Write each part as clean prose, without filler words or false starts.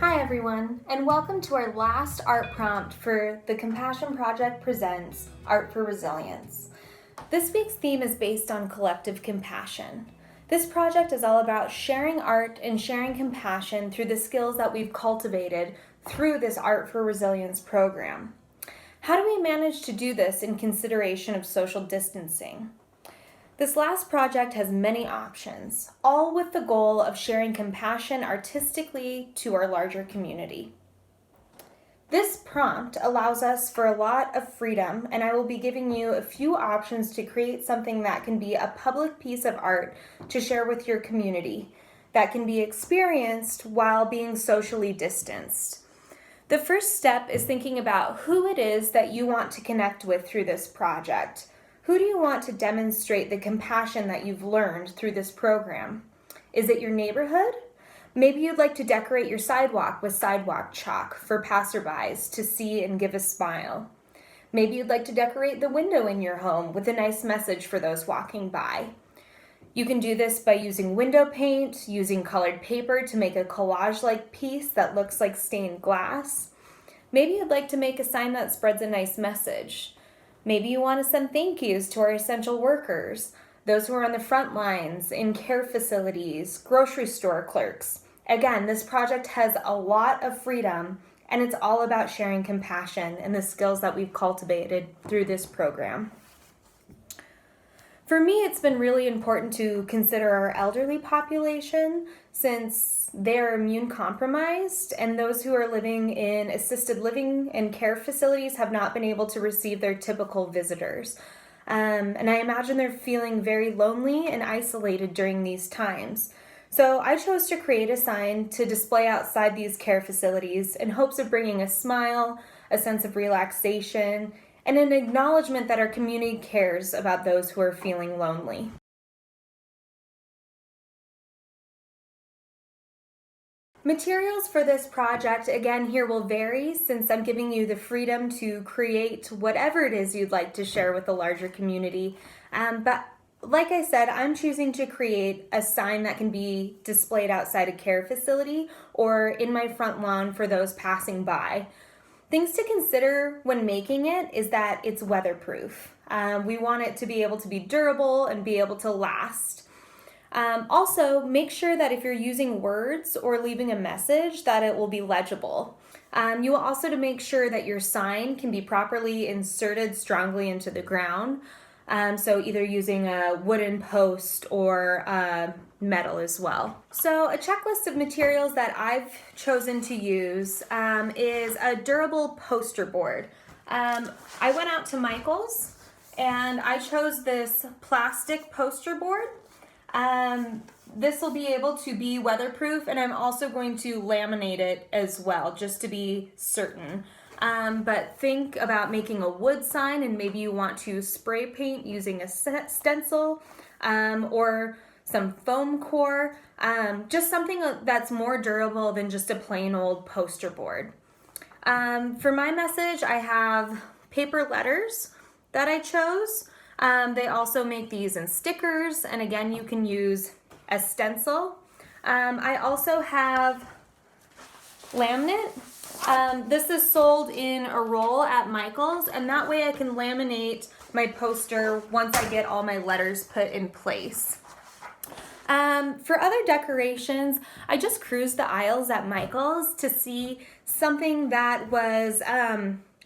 Hi everyone, and welcome to our last art prompt for the Compassion Project Presents Art for Resilience. This week's theme is based on collective compassion. This project is all about sharing art and sharing compassion through the skills that we've cultivated through this Art for Resilience program. How do we manage to do this in consideration of social distancing? This last project has many options, all with the goal of sharing compassion artistically to our larger community. This prompt allows us for a lot of freedom, and I will be giving you a few options to create something that can be a public piece of art to share with your community, that can be experienced while being socially distanced. The first step is thinking about who it is that you want to connect with through this project. Who do you want to demonstrate the compassion that you've learned through this program? Is it your neighborhood? Maybe you'd like to decorate your sidewalk with sidewalk chalk for passerbys to see and give a smile. Maybe you'd like to decorate the window in your home with a nice message for those walking by. You can do this by using window paint, using colored paper to make a collage-like piece that looks like stained glass. Maybe you'd like to make a sign that spreads a nice message. Maybe you want to send thank yous to our essential workers, those who are on the front lines, in care facilities, grocery store clerks. Again, this project has a lot of freedom, and it's all about sharing compassion and the skills that we've cultivated through this program. For me, it's been really important to consider our elderly population since they're immune compromised, and those who are living in assisted living and care facilities have not been able to receive their typical visitors. And I imagine they're feeling very lonely and isolated during these times. So I chose to create a sign to display outside these care facilities in hopes of bringing a smile, a sense of relaxation, and an acknowledgement that our community cares about those who are feeling lonely. Materials for this project, again, here will vary since I'm giving you the freedom to create whatever it is you'd like to share with the larger community. But like I said, I'm choosing to create a sign that can be displayed outside a care facility or in my front lawn for those passing by. Things to consider when making it is that it's weatherproof. We want it to be able to be durable and be able to last. Also, make sure that if you're using words or leaving a message that it will be legible. You will also to make sure that your sign can be properly inserted strongly into the ground. So either using a wooden post or metal as well. So a checklist of materials that I've chosen to use is a durable poster board. I went out to Michael's and I chose this plastic poster board. This will be able to be weatherproof, and I'm also going to laminate it as well, just to be certain. But think about making a wood sign, and maybe you want to spray paint using a stencil or some foam core, just something that's more durable than just a plain old poster board. For my message, I have paper letters that I chose. They also make these in stickers, and again, you can use a stencil. I also have laminate. This is sold in a roll at Michael's, and that way I can laminate my poster once I get all my letters put in place. For other decorations, I just cruised the aisles at Michael's to see something that was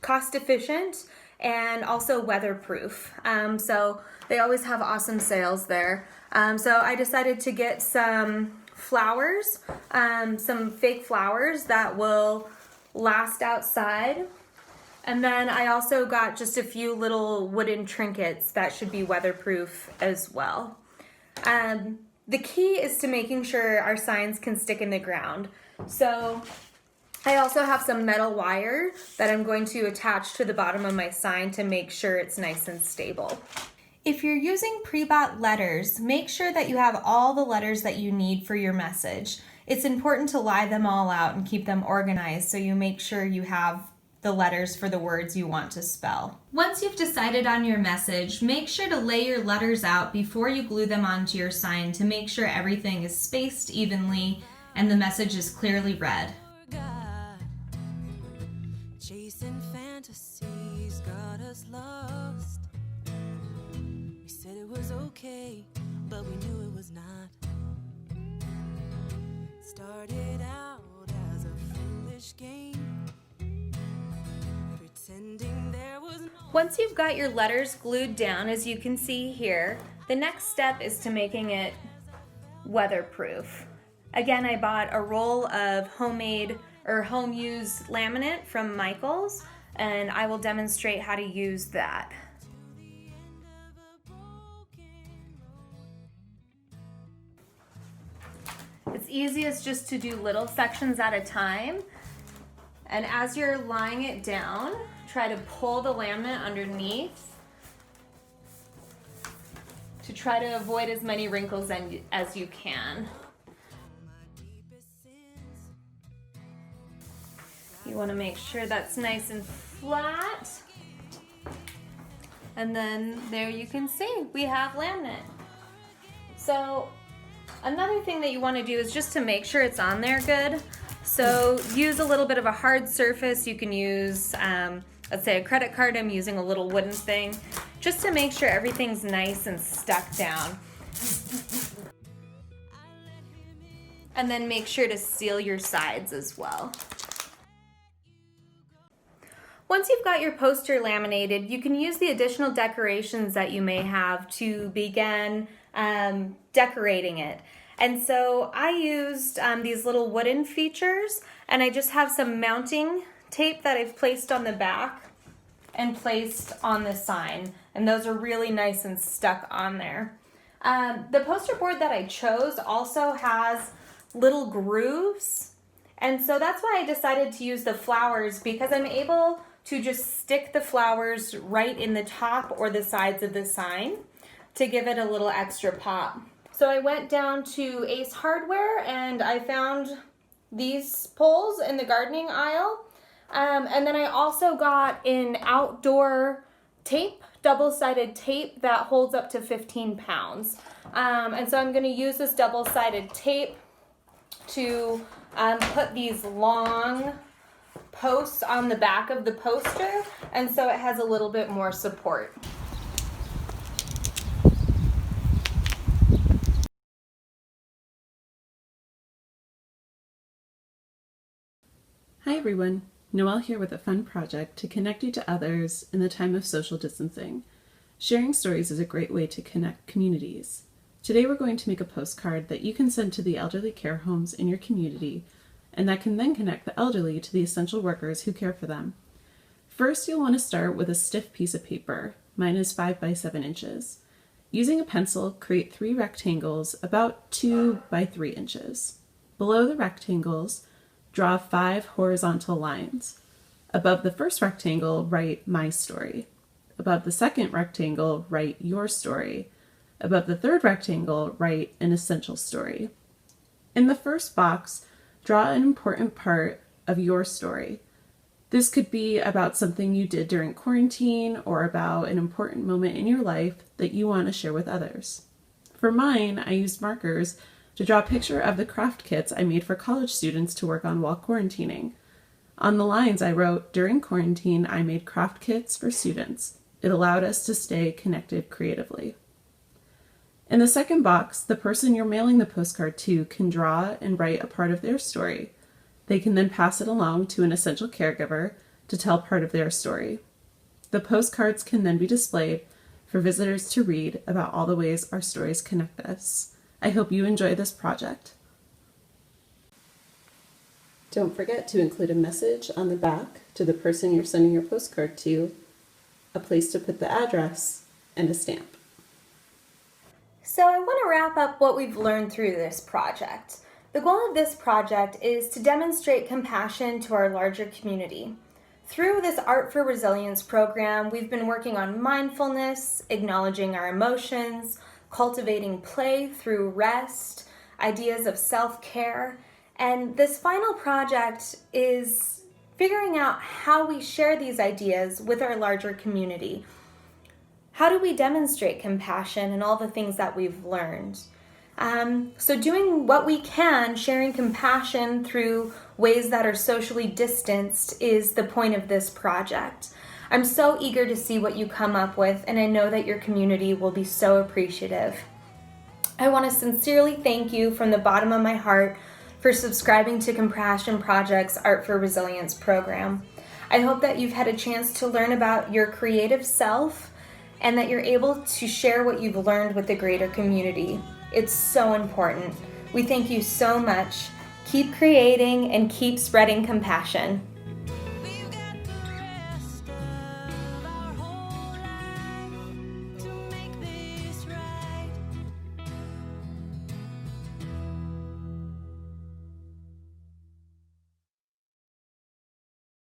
cost efficient and also weatherproof. So they always have awesome sales there. So I decided to get some flowers, some fake flowers that will last outside. And then I also got just a few little wooden trinkets that should be weatherproof as well. The key is to making sure our signs can stick in the ground. So I also have some metal wire that I'm going to attach to the bottom of my sign to make sure it's nice and stable. If you're using pre-bought letters, make sure that you have all the letters that you need for your message. It's important to lie them all out and keep them organized so you make sure you have the letters for the words you want to spell. Once you've decided on your message, make sure to lay your letters out before you glue them onto your sign to make sure everything is spaced evenly and the message is clearly read. fantasies got us lost. We said it was okay, but we knew it was not. Started out as a foolish game, pretending there was no... Once you've got your letters glued down, as you can see here, the next step is to making it weatherproof. Again, I bought a roll of homemade or home use laminate from Michaels, and I will demonstrate how to use that. It's easiest just to do little sections at a time, and as you're lying it down, try to pull the laminate underneath to try to avoid as many wrinkles as you can. You want to make sure that's nice and flat. And then there you can see we have laminate. So another thing that you want to do is just to make sure it's on there good. So use a little bit of a hard surface. You can use, let's say a credit card. I'm using a little wooden thing just to make sure everything's nice and stuck down. And then make sure to seal your sides as well. Once you've got your poster laminated, you can use the additional decorations that you may have to begin decorating it. And so I used these little wooden features, and I just have some mounting tape that I've placed on the back and placed on the sign. And those are really nice and stuck on there. The poster board that I chose also has little grooves. And so that's why I decided to use the flowers, because I'm able to just stick the flowers right in the top or the sides of the sign to give it a little extra pop. So I went down to Ace Hardware and I found these poles in the gardening aisle. And then I also got an outdoor tape, double-sided tape that holds up to 15 pounds. And so I'm gonna use this double-sided tape to put these long posts on the back of the poster, and so it has a little bit more support. Hi everyone, Noelle here with a fun project to connect you to others in the time of social distancing. Sharing stories is a great way to connect communities. Today we're going to make a postcard that you can send to the elderly care homes in your community, and that can then connect the elderly to the essential workers who care for them. First, you'll want to start with a stiff piece of paper. Mine is 5 by 7 inches. Using a pencil, create 3 rectangles about 2 by 3 inches. Below the rectangles, draw 5 horizontal lines. Above the first rectangle, write "My Story." Above the second rectangle, write "Your Story." Above the third rectangle, write "An Essential Story." In the first box, draw an important part of your story. This could be about something you did during quarantine or about an important moment in your life that you want to share with others. For mine, I used markers to draw a picture of the craft kits I made for college students to work on while quarantining. On the lines I wrote, "During quarantine, I made craft kits for students. It allowed us to stay connected creatively." In the second box, the person you're mailing the postcard to can draw and write a part of their story. They can then pass it along to an essential caregiver to tell part of their story. The postcards can then be displayed for visitors to read about all the ways our stories connect us. I hope you enjoy this project. Don't forget to include a message on the back to the person you're sending your postcard to, a place to put the address, and a stamp. So I want to wrap up what we've learned through this project. The goal of this project is to demonstrate compassion to our larger community. Through this Art for Resilience program, we've been working on mindfulness, acknowledging our emotions, cultivating play through rest, ideas of self-care, and this final project is figuring out how we share these ideas with our larger community. How do we demonstrate compassion and all the things that we've learned? So doing what we can, sharing compassion through ways that are socially distanced is the point of this project. I'm so eager to see what you come up with, and I know that your community will be so appreciative. I want to sincerely thank you from the bottom of my heart for subscribing to Compassion Project's Art for Resilience program. I hope that you've had a chance to learn about your creative self and that you're able to share what you've learned with the greater community. It's so important. We thank you so much. Keep creating and keep spreading compassion.